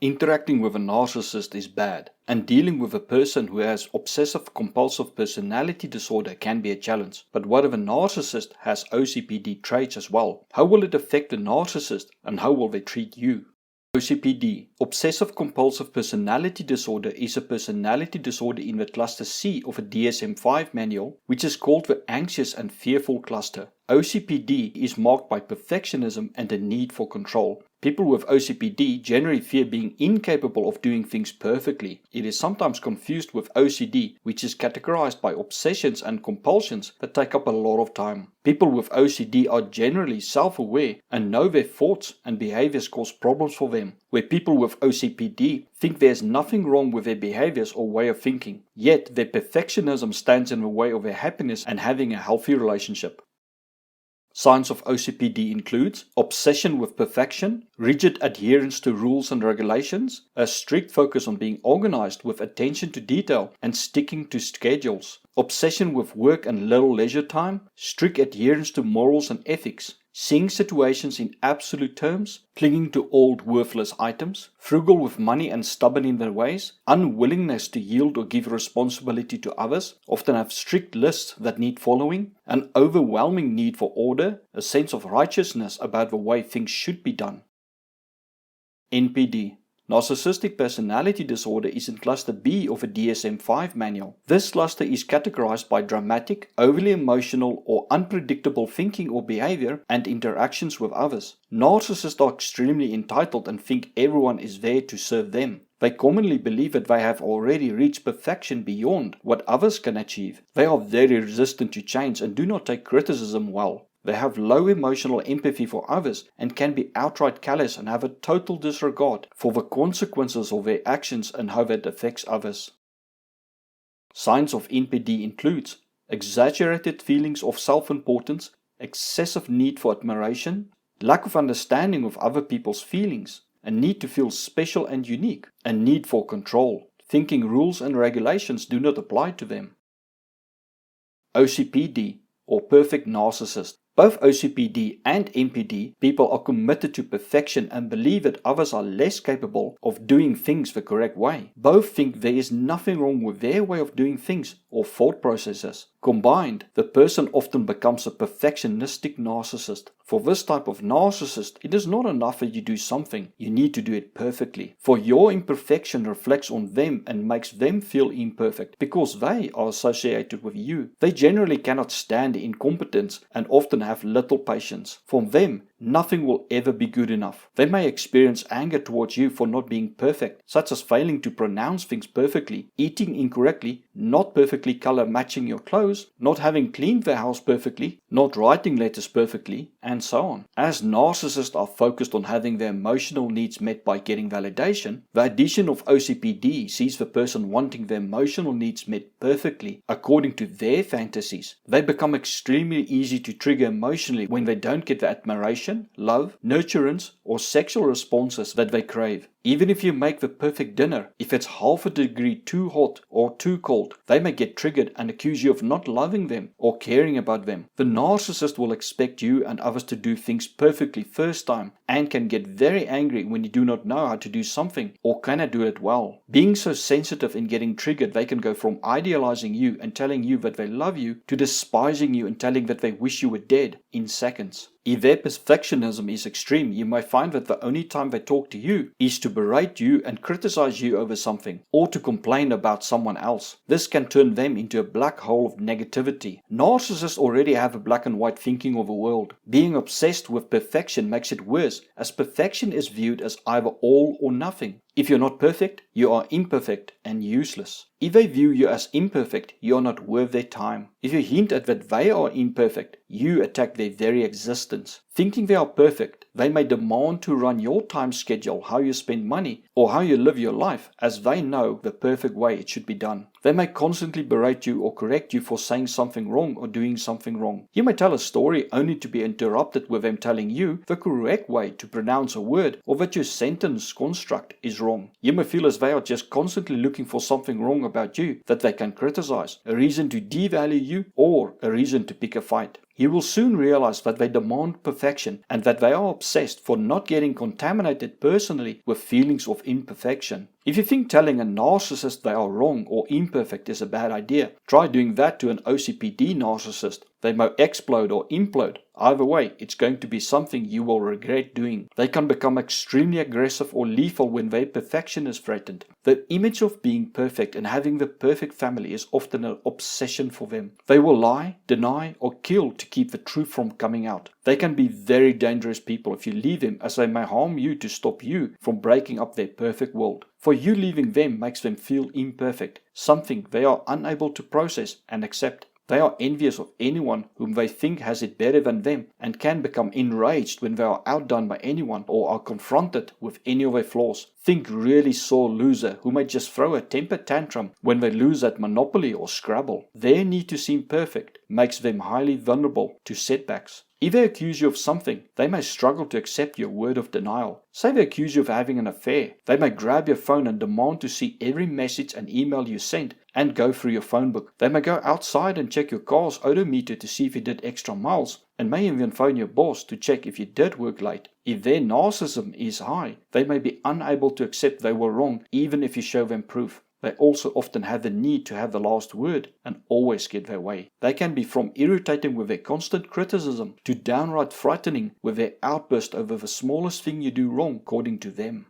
Interacting with a narcissist is bad, and dealing with a person who has obsessive compulsive personality disorder can be a challenge. But what if a narcissist has OCPD traits as well? How will it affect the narcissist, and how will they treat you? OCPD, Obsessive Compulsive Personality Disorder, is a personality disorder in the cluster C of a DSM-5 manual, which is called the anxious and fearful cluster. OCPD is marked by perfectionism and a need for control. People with OCPD generally fear being incapable of doing things perfectly. It is sometimes confused with OCD, which is categorized by obsessions and compulsions that take up a lot of time. People with OCD are generally self-aware and know their thoughts and behaviors cause problems for them, where people with OCPD think there's nothing wrong with their behaviors or way of thinking, yet their perfectionism stands in the way of their happiness and having a healthy relationship. Signs of OCPD includes obsession with perfection, rigid adherence to rules and regulations, a strict focus on being organized with attention to detail and sticking to schedules, obsession with work and little leisure time, strict adherence to morals and ethics, seeing situations in absolute terms, clinging to old worthless items, frugal with money and stubborn in their ways, unwillingness to yield or give responsibility to others, often have strict lists that need following, an overwhelming need for order, a sense of righteousness about the way things should be done. NPD. Narcissistic personality disorder is in cluster B of a DSM-5 manual. This cluster is categorized by dramatic, overly emotional or unpredictable thinking or behavior and interactions with others. Narcissists are extremely entitled and think everyone is there to serve them. They commonly believe that they have already reached perfection beyond what others can achieve. They are very resistant to change and do not take criticism well. They have low emotional empathy for others and can be outright callous and have a total disregard for the consequences of their actions and how that affects others. Signs of NPD includes exaggerated feelings of self-importance, excessive need for admiration, lack of understanding of other people's feelings, a need to feel special and unique, a need for control, thinking rules and regulations do not apply to them. OCPD, or perfect narcissist. Both OCPD and NPD people are committed to perfection and believe that others are less capable of doing things the correct way. Both think there is nothing wrong with their way of doing things or thought processes. Combined, the person often becomes a perfectionistic narcissist. For this type of narcissist, it is not enough that you do something, you need to do it perfectly. For your imperfection reflects on them and makes them feel imperfect because they are associated with you. They generally cannot stand incompetence and often have little patience. For them, nothing will ever be good enough. They may experience anger towards you for not being perfect, such as failing to pronounce things perfectly, eating incorrectly, not perfectly color matching your clothes, not having cleaned their house perfectly, not writing letters perfectly, and so on. As narcissists are focused on having their emotional needs met by getting validation, the addition of OCPD sees the person wanting their emotional needs met perfectly according to their fantasies. They become extremely easy to trigger emotionally when they don't get the admiration, love, nurturance, or sexual responses that they crave. Even if you make the perfect dinner, if it's half a degree too hot or too cold, they may get triggered and accuse you of not loving them or caring about them. The narcissist will expect you and others to do things perfectly first time and can get very angry when you do not know how to do something or cannot do it well. Being so sensitive in getting triggered, they can go from idealizing you and telling you that they love you to despising you and telling that they wish you were dead in seconds. If their perfectionism is extreme, you may find that the only time they talk to you is to berate you and criticize you over something, or to complain about someone else. This can turn them into a black hole of negativity. Narcissists already have a black and white thinking of the world. Being obsessed with perfection makes it worse, as perfection is viewed as either all or nothing. If you're not perfect, you are imperfect and useless. If they view you as imperfect, you are not worth their time. If you hint at that they are imperfect, you attack their very existence. Thinking they are perfect, they may demand to run your time schedule, how you spend money, or how you live your life, as they know the perfect way it should be done. They may constantly berate you or correct you for saying something wrong or doing something wrong. You may tell a story only to be interrupted with them telling you the correct way to pronounce a word or that your sentence construct is wrong. You may feel as they are just constantly looking for something wrong about you that they can criticize, a reason to devalue you or a reason to pick a fight. you will soon realize that they demand perfection and that they are obsessed for not getting contaminated personally with feelings of imperfection. If you think telling a narcissist they are wrong or imperfect is a bad idea, try doing that to an OCPD narcissist. They may explode or implode. Either way, it's going to be something you will regret doing. They can become extremely aggressive or lethal when their perfection is threatened. The image of being perfect and having the perfect family is often an obsession for them. They will lie, deny, or kill to keep the truth from coming out. They can be very dangerous people if you leave them, as they may harm you to stop you from breaking up their perfect world. For you leaving them makes them feel imperfect, something they are unable to process and accept. They are envious of anyone whom they think has it better than them and can become enraged when they are outdone by anyone or are confronted with any of their flaws. Think really sore loser who may just throw a temper tantrum when they lose at Monopoly or Scrabble. Their need to seem perfect makes them highly vulnerable to setbacks. If they accuse you of something, they may struggle to accept your word of denial. Say they accuse you of having an affair. They may grab your phone and demand to see every message and email you sent and go through your phone book. They may go outside and check your car's odometer to see if you did extra miles, and may even phone your boss to check if you did work late. If their narcissism is high, they may be unable to accept they were wrong even if you show them proof. They also often have the need to have the last word and always get their way. They can be from irritating with their constant criticism to downright frightening with their outburst over the smallest thing you do wrong, according to them.